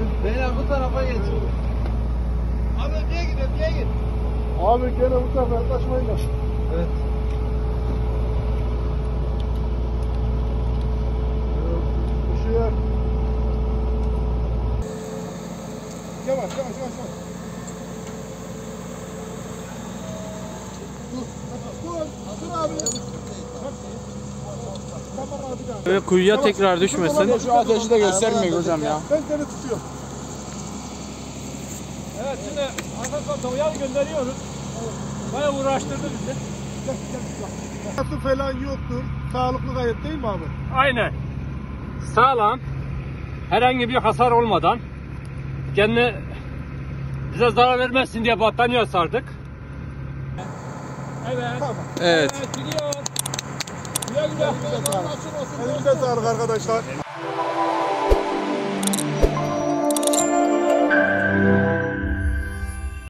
abi. Beyler bu tarafa geçin. Abi öteye git, öteye git. Abi gene bu tarafa yaklaşmayın da. Evet. Işığı. Yavaş yavaş yavaş. Dur abi. Ve kuyuya tekrar düşmesin. Şu ateşi de göstermeyin hocam ya. Ben seni tutuyorum. Evet, şimdi arka uyar gönderiyoruz. Bayağı uğraştırdı bizi. Nasıl falan yoktur. Sağlıklı gayet değil mi abi? Aynen. Sağlam. Herhangi bir hasar olmadan. Kendine bize zarar vermezsin diye battaniye sardık. Evet. Tamam. Evet. Gidiyor. Güle güle. Elinize sağlık arkadaşlar.